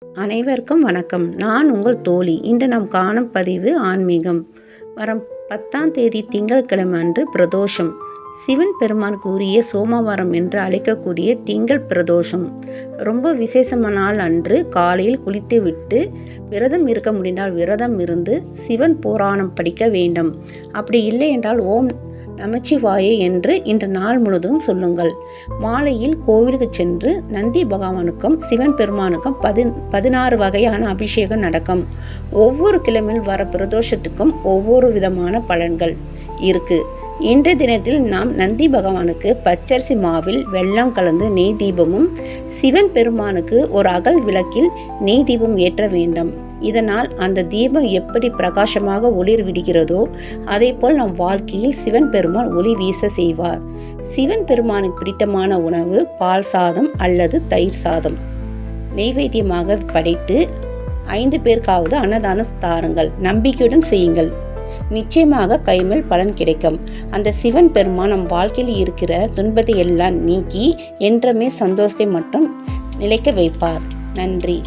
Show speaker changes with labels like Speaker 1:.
Speaker 1: அனைவருக்கும் வணக்கம். நான் உங்கள் தோழி. இன்று நாம் காணும் பதிவு ஆன்மீகம். வரும் 10ஆம் தேதி திங்கட்கிழமை அன்று பிரதோஷம். சிவன் பெருமான் கூறிய சோமவாரம் என்று அழைக்கக்கூடிய திங்கள் பிரதோஷம். ரொம்ப விசேஷமான நாள். அன்று காலையில் குளித்து விட்டு விரதம் இருக்க முடிந்தால் விரதம் இருந்து சிவன் புராணம் படிக்க வேண்டும். அப்படி இல்லை என்றால் ஓம் நமச்சிவாயே என்று இன்று நாள் முழுவதும் சொல்லுங்கள். மாலையில் கோவிலுக்கு சென்று நந்தி பகவானுக்கும் சிவன் பெருமானுக்கும் 16 வகையான அபிஷேகம் நடக்கும். ஒவ்வொரு கிழமையில் வர பிரதோஷத்துக்கும் ஒவ்வொரு விதமான பலன்கள் இருக்கு. இன்றைய தினத்தில் நாம் நந்தி பகவானுக்கு பச்சரிசி மாவில் வெல்லம் கலந்து நெய் தீபமும், சிவன் பெருமானுக்கு ஒரு அகல் விளக்கில் நெய் தீபம் ஏற்ற வேண்டும். இதனால் அந்த தீபம் எப்படி பிரகாசமாக ஒளிர் விடுகிறதோ அதே போல் நம் வாழ்க்கையில் சிவன் பெருமான் ஒளி வீச செய்வார். சிவன் பெருமானுக்கு பிடித்தமான உணவு பால் சாதம் அல்லது தயிர் சாதம் நெய்வேத்தியமாக படைத்து 5 பேருக்காவது அன்னதானம் தாருங்கள். நம்பிக்கையுடன் செய்யுங்கள். நிச்சயமாக கைமேல் பலன் கிடைக்கும். அந்த சிவன் பெருமான் நம் வாழ்க்கையில் இருக்கிற துன்பத்தை எல்லாம் நீக்கி என்றுமே சந்தோஷத்தை மட்டும் நிலைக்க வைப்பார். நன்றி.